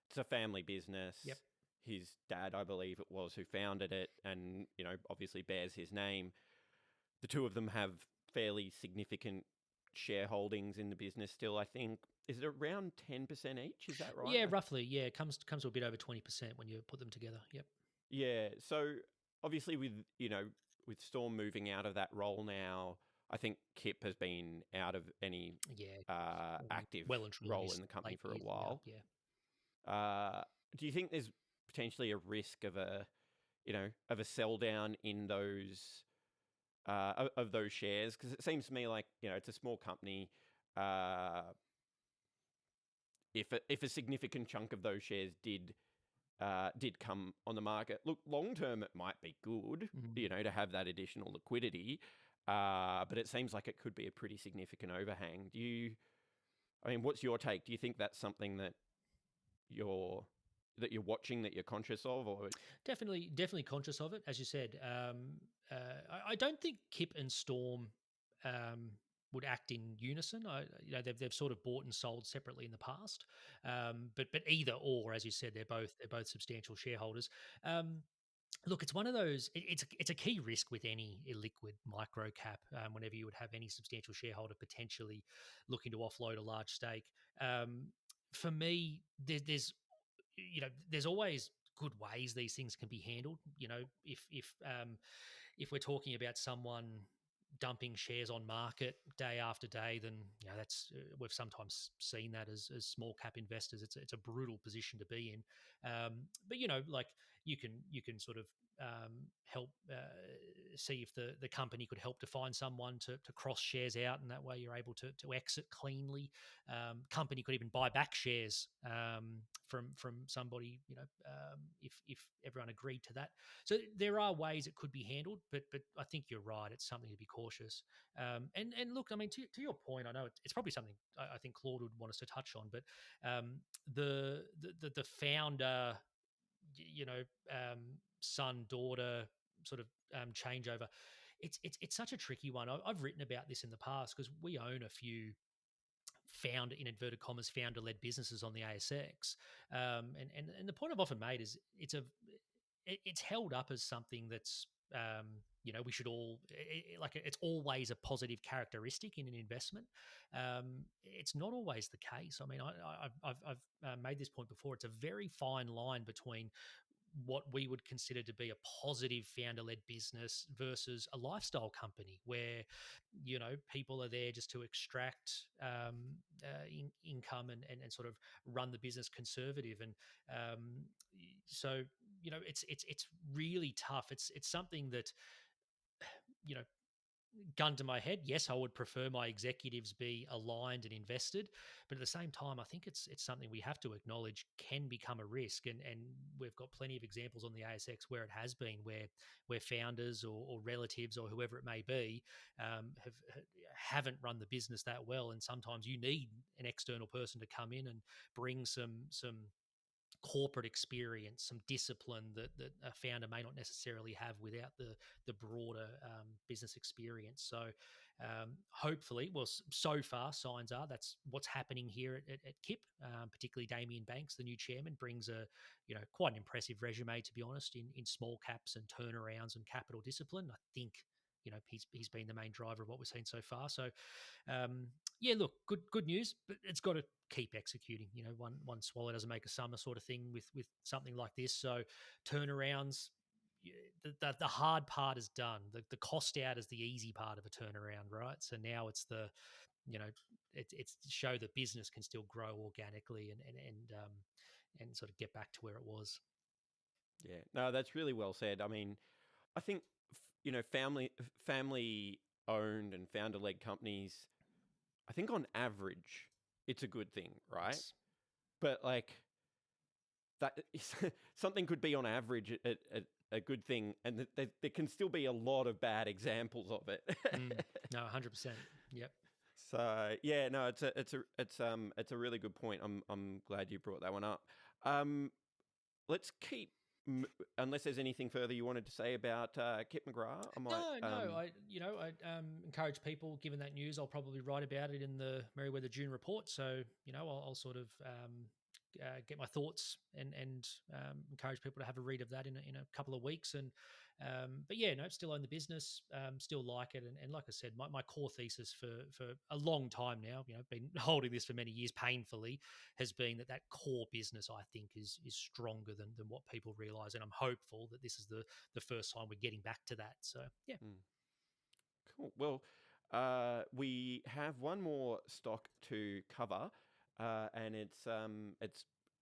it's a family business. Yep. His dad, I believe it was, who founded it, and obviously bears his name. The two of them have fairly significant shareholdings in the business still. I think, is it around 10% each? Is that right? Yeah, roughly. Yeah, it comes to a bit over 20% when you put them together. Yep. Yeah. So obviously with with Storm moving out of that role now, I think Kip has been out of any active well and truly role in the company for a while. Do you think there's potentially a risk of a sell down in those of those shares? Because it seems to me like it's a small company. If a significant chunk of those shares did come on the market, look, long term it might be good, to have that additional liquidity. But it seems like it could be a pretty significant overhang. What's your take? Do you think that's something that you're watching, that you're conscious of, or definitely conscious of it? As you said, I don't think Kip and Storm would act in unison. They've sort of bought and sold separately in the past, but either or, as you said, they're both substantial shareholders. Look, it's one of those. It's a key risk with any illiquid micro cap. Whenever you would have any substantial shareholder potentially looking to offload a large stake, for me, there's always good ways these things can be handled. If we're talking about someone dumping shares on market day after day, then that's we've sometimes seen that as small cap investors. It's a brutal position to be in. But like you can sort of help see if the company could help to find someone to cross shares out, and that way you're able to exit cleanly. Company could even buy back shares from somebody, if everyone agreed to that. So there are ways it could be handled, but I think you're right. It's something to be cautious. And look, to your point, I know it's probably something I think Claude would want us to touch on, but the founder, son daughter sort of changeover. It's such a tricky one. I've written about this in the past because we own a few founder, in inverted commas, founder-led businesses on the ASX, and the point I've often made is it's held up as something that's we should all it's always a positive characteristic in an investment. It's not always the case. I've made this point before. It's a very fine line between what we would consider to be a positive founder-led business versus a lifestyle company where people are there just to extract income and sort of run the business conservative. And so it's really tough. It's something that gun to my head, yes, I would prefer my executives be aligned and invested, but at the same time, I think it's something we have to acknowledge can become a risk, and we've got plenty of examples on the ASX where it has been, where founders or relatives or whoever it may be haven't run the business that well, and sometimes you need an external person to come in and bring some corporate experience, some discipline that a founder may not necessarily have without the broader business experience. So hopefully, well, so far signs are that's what's happening here at Kip. Particularly Damien Banks, the new chairman, brings a quite an impressive resume, to be honest, in small caps and turnarounds and capital discipline. I think he's been the main driver of what we've seen so far. So look, good news, but it's got to keep executing. One swallow doesn't make a summer sort of thing with something like this. So turnarounds, the hard part is done. The cost out is the easy part of a turnaround, right? So now it's it's to show that business can still grow organically and sort of get back to where it was. Yeah, no, that's really well said. I think family owned and founder led companies, I think on average it's a good thing, right? Yes. But like that something could be on average a good thing, and there can still be a lot of bad examples of it. No, 100%. Yep. So yeah, no, it's a really good point. I'm glad you brought that one up. Let's keep unless there's anything further you wanted to say about Kip McGrath, I might. No. I encourage people. Given that news, I'll probably write about it in the Merewether June report. So I'll sort of get my thoughts and encourage people to have a read of that in a couple of weeks. And but yeah, no, still own the business, still like it, and like I said, my core thesis for a long time now, been holding this for many years painfully, has been that core business, I think, is stronger than what people realise, and I'm hopeful that this is the first time we're getting back to that. So yeah. Cool. Well, we have one more stock to cover, and it's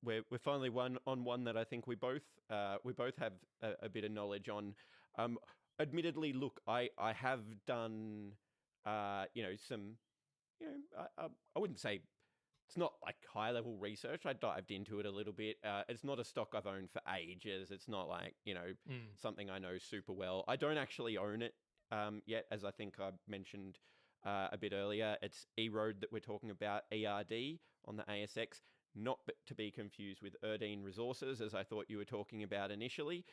we're finally one that I think we both have a bit of knowledge on. Admittedly, look, I have done some I wouldn't say it's not like high level research. I dived into it a little bit. It's not a stock I've owned for ages. It's not like something I know super well. I don't actually own it yet, as I think I mentioned a bit earlier. It's EROAD that we're talking about, ERD on the ASX, not to be confused with Erdene Resources, as I thought you were talking about initially.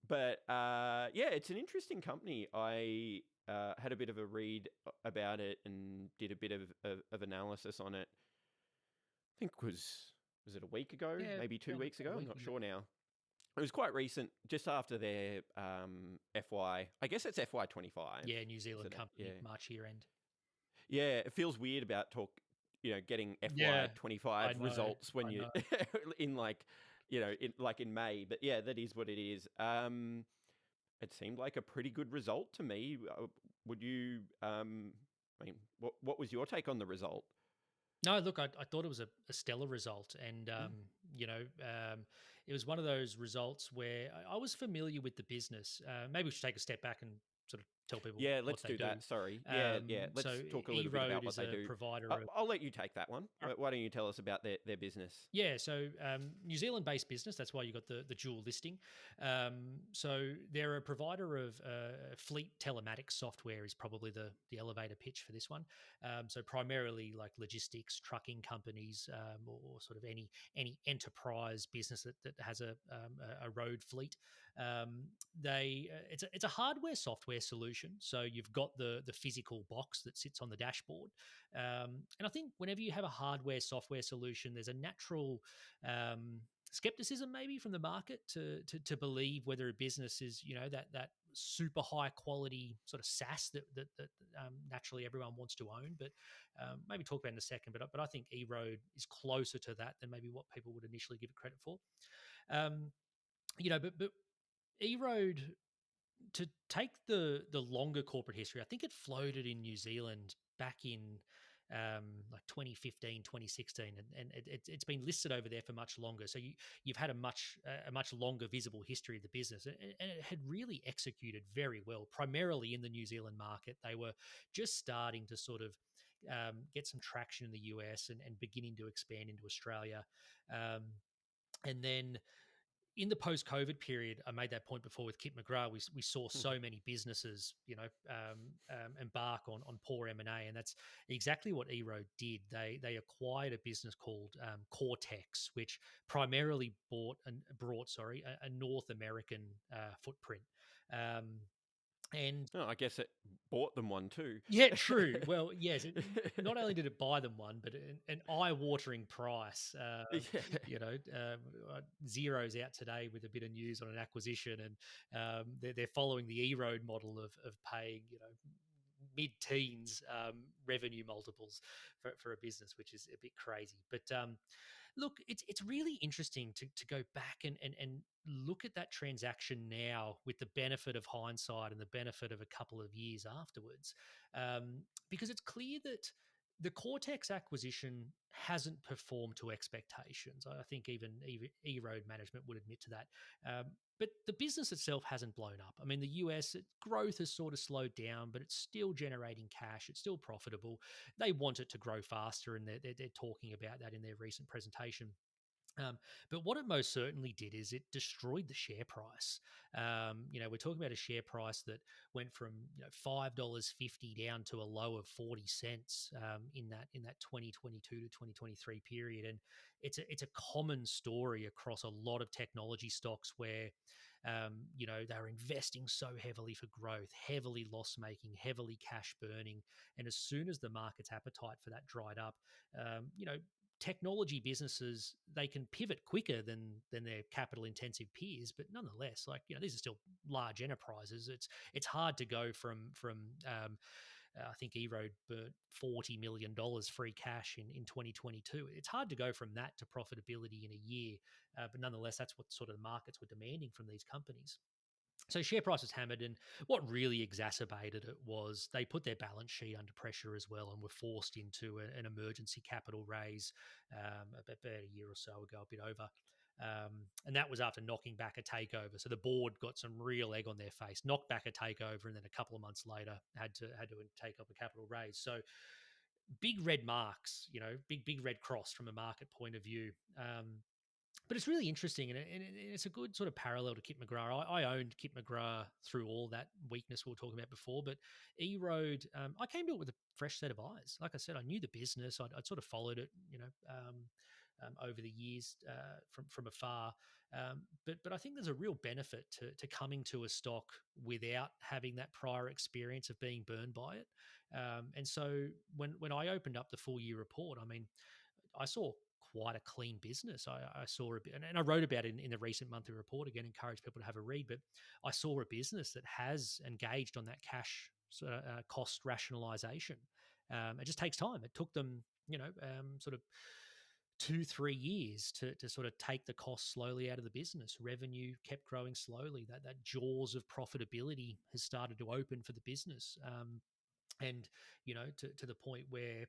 But yeah, it's an interesting company. I had a bit of a read about it and did a bit of analysis on it. I think was it a week ago? Yeah, maybe 2 weeks ago? I'm not ago. sure now. It was quite recent, just after their FY. I guess it's FY25. Yeah, New Zealand company, March year end. Yeah, it feels weird about getting FY25 results when you in in May. But yeah, that is what it is. It seemed like a pretty good result to me. Would you? I mean, what was your take on the result? No, look, I thought it was a stellar result, and it was one of those results where I was familiar with the business. Maybe we should take a step back and sort of tell people. Yeah, let's do that. Sorry. Yeah. Let's talk a little bit about what they do. Provider. I'll let you take that one. Why don't you tell us about their business? Yeah, so New Zealand-based business. That's why you got the dual listing. So they're a provider of fleet telematics software. Is probably the elevator pitch for this one. So primarily like logistics, trucking companies, or sort of any enterprise business that has a road fleet. It's a hardware software solution. So you've got the physical box that sits on the dashboard, and I think whenever you have a hardware software solution, there's a natural skepticism maybe from the market to believe whether a business is that super high quality sort of SaaS that naturally everyone wants to own. But maybe talk about it in a second. But I think EROAD is closer to that than maybe what people would initially give it credit for. But EROAD, to take the longer corporate history, I think it floated in New Zealand back in like 2015, 2016, and it's been listed over there for much longer. So you've had a much longer visible history of the business, and it had really executed very well, primarily in the New Zealand market. They were just starting to sort of get some traction in the US and beginning to expand into Australia. And then in the post-COVID period, I made that point before with Kip McGrath, we saw so many businesses, embark on poor M&A, and that's exactly what EROAD did. They acquired a business called Cortex, which primarily brought a North American footprint. And I guess it bought them one too. Yeah, true. Well, yes. Not only did it buy them one, but an eye-watering price. Xero's out today with a bit of news on an acquisition, and they're following the EROAD model of paying mid-teens revenue multiples for a business, which is a bit crazy. But look, it's really interesting to go back and look at that transaction now with the benefit of hindsight and the benefit of a couple of years afterwards, because it's clear that the Cortex acquisition hasn't performed to expectations. I think even EROAD management would admit to that. But the business itself hasn't blown up. I mean, the US growth has sort of slowed down, but it's still generating cash. It's still profitable. They want it to grow faster, and they're talking about that in their recent presentation. But what it most certainly did is it destroyed the share price. We're talking about a share price that went from $5.50 down to a low of 40 cents in that 2022 to 2023 period, and it's a common story across a lot of technology stocks where they're investing so heavily for growth, heavily loss making, heavily cash burning, and as soon as the market's appetite for that dried up, technology businesses, they can pivot quicker than their capital intensive peers, but nonetheless, these are still large enterprises. It's hard to go from I think EROAD burnt $40 million free cash in 2022. It's hard to go from that to profitability in a year, but nonetheless, that's what sort of the markets were demanding from these companies. So share price was hammered, and what really exacerbated it was they put their balance sheet under pressure as well and were forced into an emergency capital raise about a year or so ago, a bit over. And that was after knocking back a takeover. So the board got some real egg on their face, knocked back a takeover, and then a couple of months later had to take up a capital raise. So big red marks, big red cross from a market point of view. But it's really interesting, and it's a good sort of parallel to Kip McGrath. I owned Kip McGrath through all that weakness we were talking about before, but EROAD, I came to it with a fresh set of eyes. Like I said, I knew the business. I'd sort of followed it, over the years from afar. But I think there's a real benefit to coming to a stock without having that prior experience of being burned by it. And so when I opened up the full year report, I mean, I saw quite a clean business. I saw a bit, and I wrote about it in the recent monthly report. Again, encourage people to have a read. But I saw a business that has engaged on that cash cost rationalization. It just takes time. It took them, sort of 2-3 years to sort of take the cost slowly out of the business. Revenue kept growing slowly. That jaws of profitability has started to open for the business. And to the point where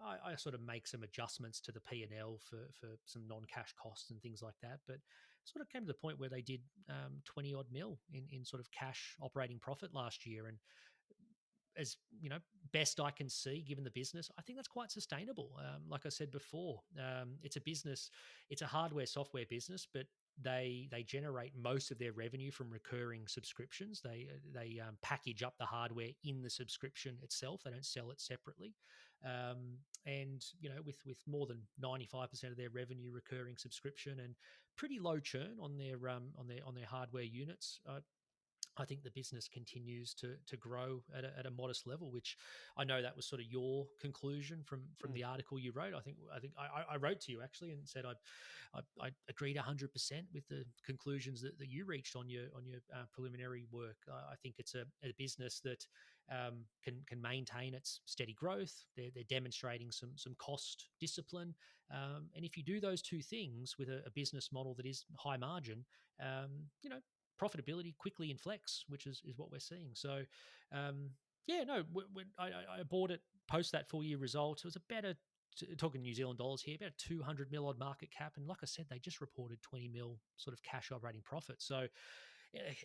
I sort of make some adjustments to the P&L for some non-cash costs and things like that, but sort of came to the point where they did 20 odd mil in sort of cash operating profit last year. And as best I can see, given the business, I think that's quite sustainable. Like I said before, it's a business, it's a hardware software business, but they generate most of their revenue from recurring subscriptions. They package up the hardware in the subscription itself. They don't sell it separately. And with more than 95% of their revenue recurring subscription and pretty low churn on their hardware units, I think the business continues to grow at a modest level, which I know that was sort of your conclusion from the article you wrote. I think I wrote to you actually and said I agreed 100% with the conclusions that you reached on your preliminary work. I think it's a business that can maintain its steady growth. They're demonstrating some cost discipline, and if you do those two things with a business model that is high margin, profitability quickly inflects, which is what we're seeing. So, when I bought it post that full year result, it was about talking New Zealand dollars here, about 200 mil odd market cap. And like I said, they just reported 20 mil sort of cash operating profit. So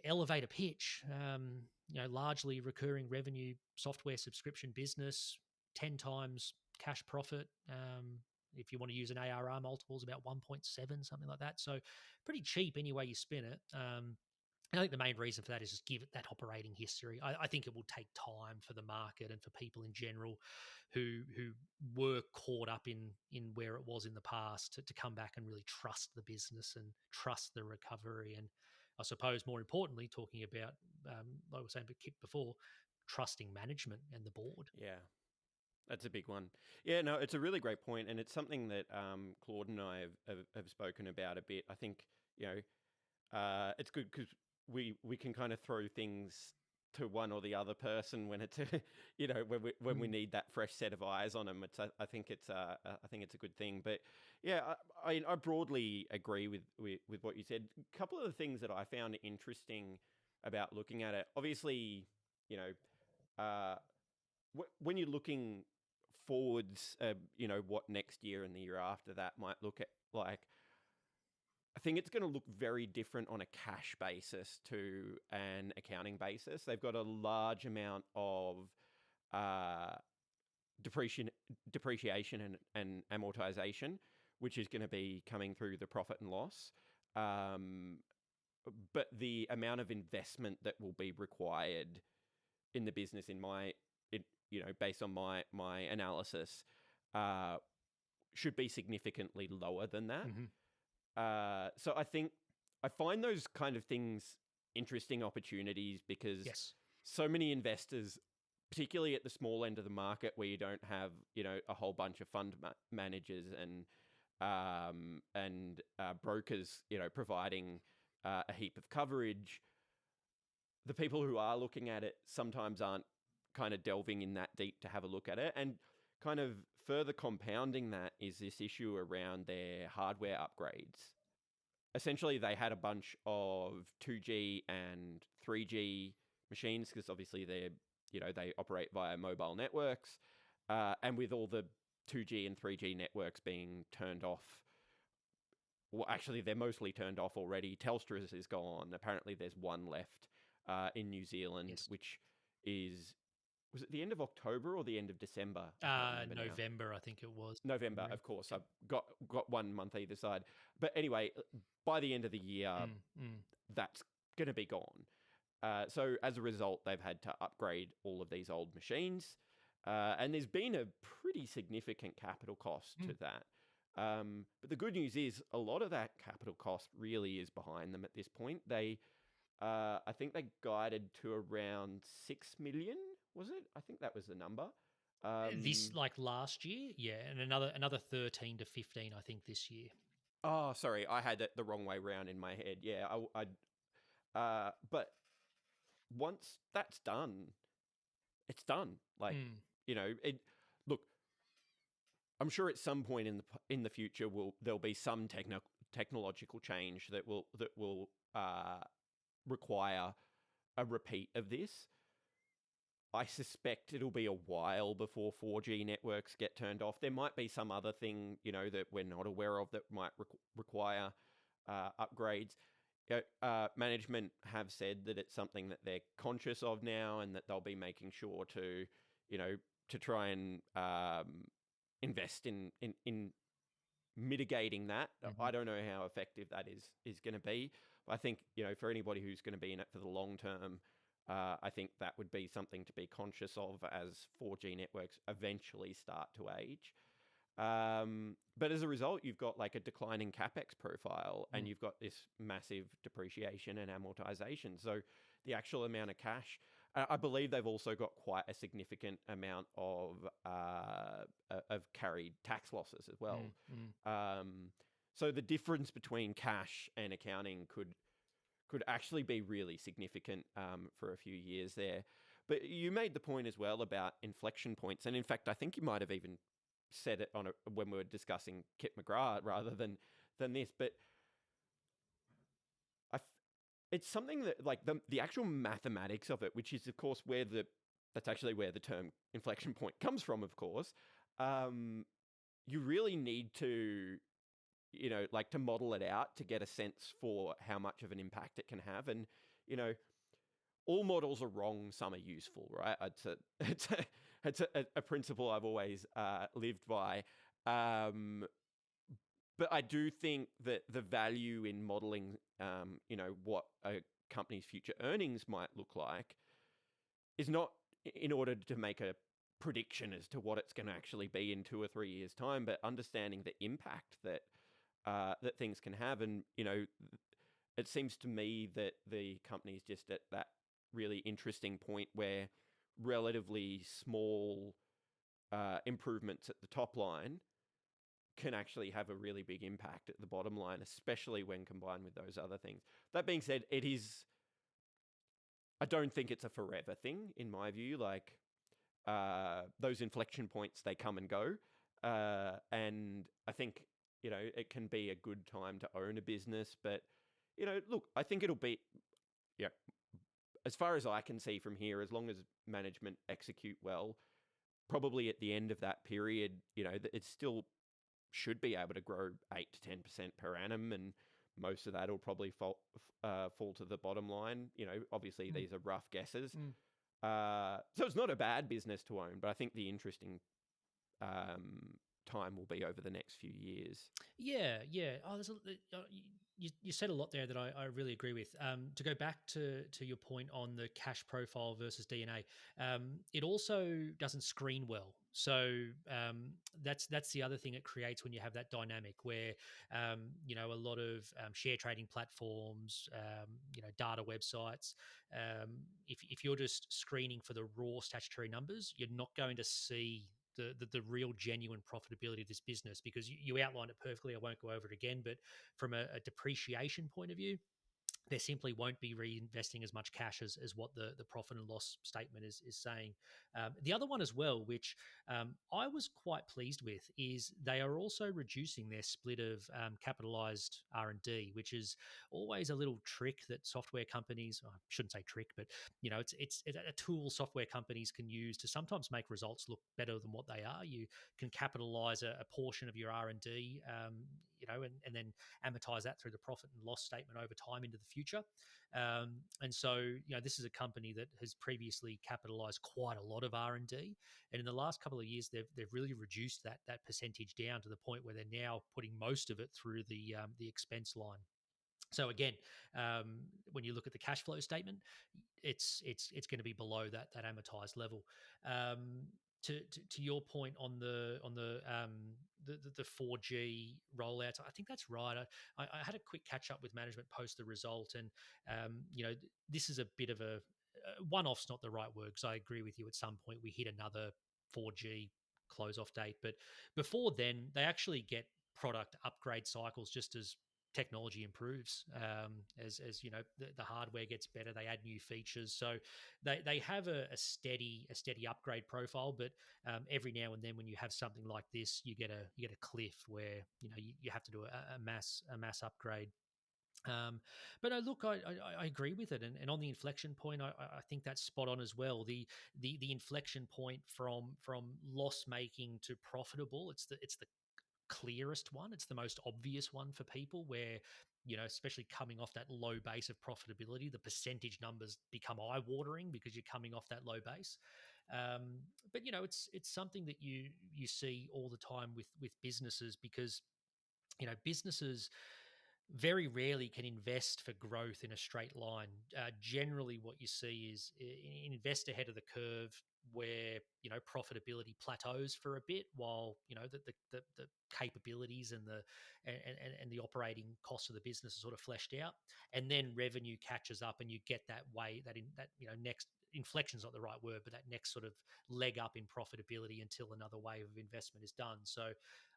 elevator pitch, largely recurring revenue software subscription business, 10 times cash profit. If you want to use an ARR multiple, is about 1.7, something like that. So pretty cheap any way you spin it. I think the main reason for that is just give it that operating history. I think it will take time for the market and for people in general who were caught up in where it was in the past to come back and really trust the business and trust the recovery. And I suppose more importantly, talking about, like I was saying about Kip before, trusting management and the board. Yeah. That's a big one. Yeah, no, it's a really great point, and it's something that Claude and I have spoken about a bit. I think, it's good because we can kind of throw things to one or the other person when it's when we need that fresh set of eyes on them. I think it's a good thing. But yeah, I broadly agree with what you said. A couple of the things that I found interesting about looking at it, obviously, when you're looking forwards, what next year and the year after that might look at like. I think it's going to look very different on a cash basis to an accounting basis. They've got a large amount of depreciation and amortization, which is going to be coming through the profit and loss. But the amount of investment that will be required in the business, based on my analysis, should be significantly lower than that. Mm-hmm. So I find those kind of things interesting opportunities because Yes. so many investors, particularly at the small end of the market where you don't have, a whole bunch of fund managers and brokers, providing a heap of coverage, the people who are looking at it sometimes aren't kind of delving in that deep to have a look at it. And kind of further compounding that is this issue around their hardware upgrades. Essentially, they had a bunch of 2G and 3G machines because obviously they operate via mobile networks. And with all the 2G and 3G networks being turned off, well, actually, they're mostly turned off already. Telstra's is gone. Apparently, there's one left in New Zealand, Yes. which was it the end of October or the end of December? November, I think it was. November, of course. I've got 1 month either side. But anyway, by the end of the year, that's going to be gone. So as a result, they've had to upgrade all of these old machines. And there's been a pretty significant capital cost to that. But the good news is a lot of that capital cost really is behind them at this point. I think they guided to around 6 million, was it? I think that was the number. This last year, yeah, and another 13 to 15, I think, this year. Oh, sorry, I had it the wrong way round in my head. Yeah, but once that's done, it's done. Look, I'm sure at some point in the future there'll be some technological change that will require a repeat of this. I suspect it'll be a while before 4G networks get turned off. There might be some other thing, that we're not aware of that might require upgrades. Management have said that it's something that they're conscious of now, and that they'll be making sure to try and invest in mitigating that. I don't know how effective that is going to be. But I think, for anybody who's going to be in it for the long term, I think that would be something to be conscious of as 4G networks eventually start to age. But as a result, you've got a declining CapEx profile, and you've got this massive depreciation and amortization. So the actual amount of cash, I believe they've also got quite a significant amount of carried tax losses as well. So the difference between cash and accounting could actually be really significant for a few years there. But you made the point as well about inflection points. And in fact, I think you might have even said it when we were discussing Kip McGrath rather than this. But it's something that the actual mathematics of it, which is of course that's actually where the term inflection point comes from, of course. You really need to to model it out to get a sense for how much of an impact it can have. And, all models are wrong, some are useful, right? It's a principle I've always lived by. But I do think that the value in modeling, what a company's future earnings might look like is not in order to make a prediction as to what it's going to actually be in 2 or 3 years' time, but understanding the impact that things can have. And, it seems to me that the company's just at that really interesting point where relatively small improvements at the top line can actually have a really big impact at the bottom line, especially when combined with those other things. That being said, I don't think it's a forever thing, in my view. Those inflection points, they come and go. And I think, it can be a good time to own a business. But, look, I think it'll be, as far as I can see from here, as long as management execute well, probably at the end of that period, it still should be able to grow 8 to 10% per annum, and most of that will probably fall to the bottom line. Obviously these are rough guesses. So it's not a bad business to own, but I think the interesting time will be over the next few years. Yeah. Oh, you said a lot there that I really agree with. To go back to your point on the cash profile versus DNA, it also doesn't screen well. So that's the other thing it creates when you have that dynamic where a lot of share trading platforms, data websites. If you're just screening for the raw statutory numbers, you're not going to see the real genuine profitability of this business, because you outlined it perfectly. I won't go over it again, but from a depreciation point of view, there simply won't be reinvesting as much cash as what the profit and loss statement is saying. The other one as well, which I was quite pleased with, is they are also reducing their split of capitalized R&D, which is always a little trick that software companies, I shouldn't say trick, but it's a tool software companies can use to sometimes make results look better than what they are. You can capitalize a portion of your R&D, and then amortize that through the profit and loss statement over time into the future. And so, this is a company that has previously capitalized quite a lot of R&D, and in the last couple of years, they've really reduced that percentage down to the point where they're now putting most of it through the expense line. So again, when you look at the cash flow statement, it's going to be below that amortized level. To your point on the 4G rollouts, I think that's right. I had a quick catch up with management post the result, and this is a bit of a one-off's not the right word, because I agree with you. At some point, we hit another 4G close off date, but before then, they actually get product upgrade cycles just as technology improves. As the hardware gets better, they add new features, so they have a steady upgrade profile. But every now and then, when you have something like this, you get a cliff where you have to do a mass upgrade. But look, I agree with it, and on the inflection point, I think that's spot on as well. The inflection point from loss making to profitable, it's the clearest one. It's the most obvious one for people, where especially coming off that low base of profitability, the percentage numbers become eye watering because you're coming off that low base. But it's something that you see all the time with businesses, because businesses very rarely can invest for growth in a straight line. Generally, what you see is invest ahead of the curve, where profitability plateaus for a bit, while the capabilities and the operating costs of the business are sort of fleshed out, and then revenue catches up, and you get that way that next inflection's not the right word, but that next sort of leg up in profitability until another wave of investment is done. So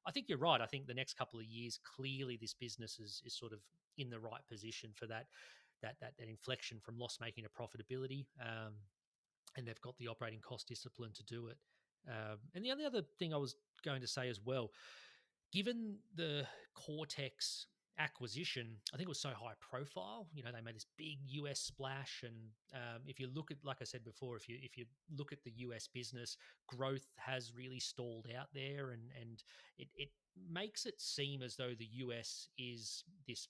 I think you're right. I think the next couple of years, clearly this business is sort of in the right position for that inflection from loss making to profitability, and they've got the operating cost discipline to do it. And the only other thing I was going to say as well, given the Cortex acquisition, I think it was so high profile. They made this big US splash, and if you look at, like I said before, if you look at the US business, growth has really stalled out there, and it makes it seem as though the US is this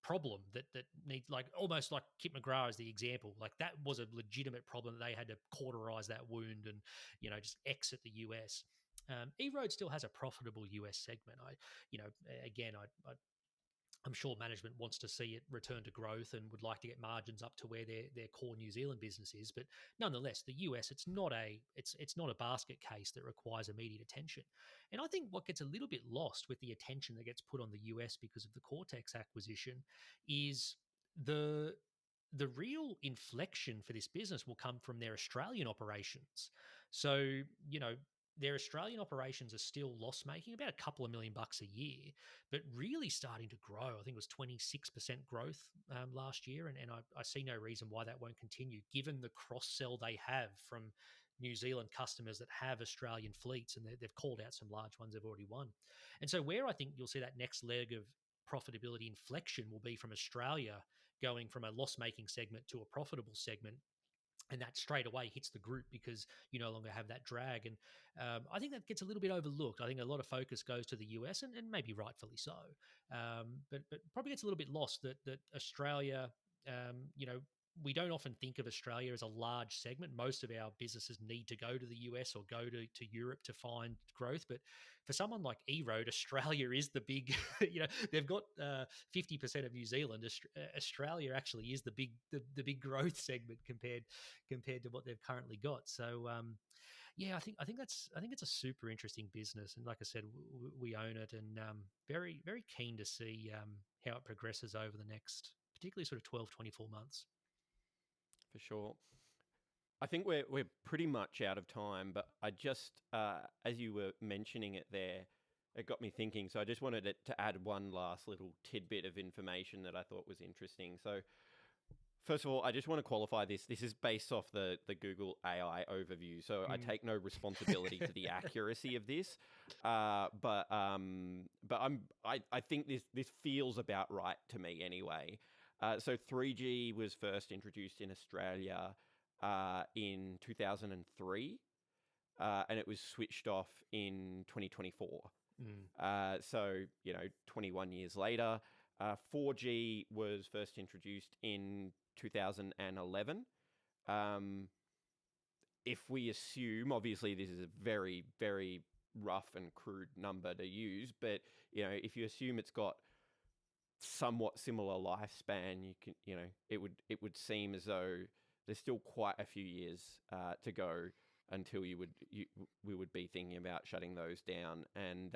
problem that needs, like, almost like Kip McGrath is the example. Like, that was a legitimate problem that they had to cauterize that wound and just exit the US. EROAD still has a profitable US segment. I'm sure management wants to see it return to growth and would like to get margins up to where their core New Zealand business is. But nonetheless, the US, it's not a basket case that requires immediate attention. And I think what gets a little bit lost with the attention that gets put on the US because of the Cortex acquisition is the real inflection for this business will come from their Australian operations. So, their Australian operations are still loss making, about a couple of $1 million a year, but really starting to grow. I think it was 26% growth last year, and I see no reason why that won't continue, given the cross sell they have from New Zealand customers that have Australian fleets, and they've called out some large ones they've already won. And so, where I think you'll see that next leg of profitability inflection will be from Australia going from a loss making segment to a profitable segment, and that straight away hits the group because you no longer have that drag. And I think that gets a little bit overlooked. I think a lot of focus goes to the US, and maybe rightfully so, but probably gets a little bit lost that Australia, we don't often think of Australia as a large segment. Most of our businesses need to go to the US or go to Europe to find growth. But for someone like EROAD, Australia is the big, they've got 50% of New Zealand. Australia actually is the big growth segment compared to what they've currently got. So yeah, I think it's a super interesting business, and like I said, we own it, and very very keen to see how it progresses over the next, particularly sort of 12-24 months. For sure. I think we're pretty much out of time, but I just, as you were mentioning it there, it got me thinking. So I just wanted to add one last little tidbit of information that I thought was interesting. So first of all, I just want to qualify this. This is based off the Google AI overview, so I take no responsibility for the accuracy of this. But I think this feels about right to me anyway. So 3G was first introduced in Australia in 2003, and it was switched off in 2024. So 21 years later. 4G was first introduced in 2011. If we assume, obviously this is a very, very rough and crude number to use, but if you assume it's got somewhat similar lifespan, it would seem as though there's still quite a few years to go until we would be thinking about shutting those down. And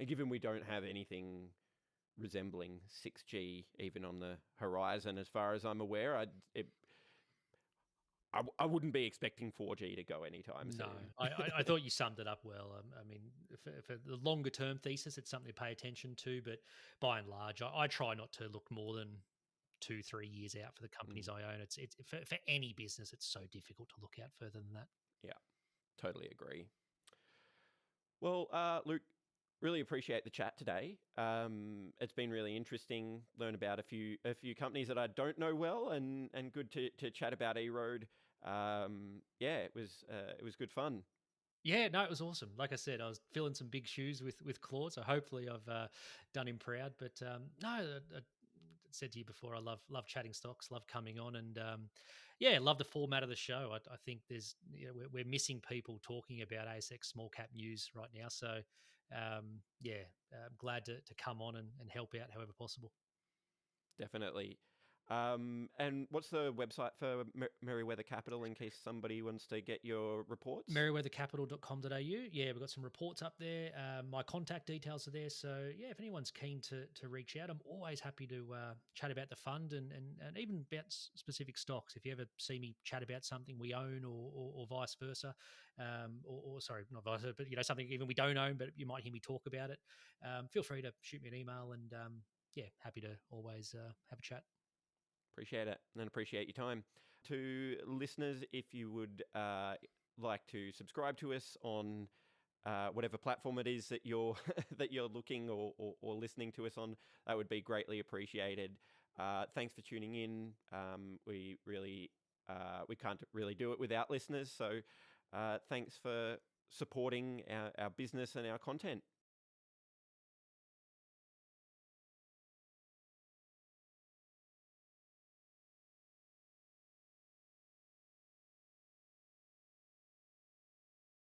given we don't have anything resembling 6G even on the horizon, as far as I'm aware, I wouldn't be expecting 4G to go anytime soon. No, I thought you summed it up well. I mean, for the longer term thesis, it's something to pay attention to, but by and large, I try not to look more than 2-3 years out for the companies I own. It's for any business, it's so difficult to look out further than that. Yeah, totally agree. Well, Luke, really appreciate the chat today. It's been really interesting, learn about a few companies that I don't know well, and good to chat about EROAD. Yeah, it was good fun. Yeah, no, it was awesome. Like I said, I was filling some big shoes with Claude, so hopefully I've done him proud. But no, I said to you before, I love chatting stocks, love coming on, and yeah, love the format of the show. I think there's we're missing people talking about ASX small cap news right now. So yeah, I'm glad to come on and help out however possible. Definitely. And what's the website for Merewether Capital in case somebody wants to get your reports? Merewethercapital.com.au. Yeah, we've got some reports up there. My contact details are there. So yeah, if anyone's keen to reach out, I'm always happy to chat about the fund and even about specific stocks. If you ever see me chat about something we own or vice versa, or sorry, not vice versa, but something even we don't own, but you might hear me talk about it, feel free to shoot me an email, and yeah, happy to always have a chat. Appreciate it, and appreciate your time. To listeners, if you would like to subscribe to us on whatever platform it is that you're that you're looking or listening to us on, that would be greatly appreciated. Thanks for tuning in. We can't really do it without listeners, so thanks for supporting our business and our content.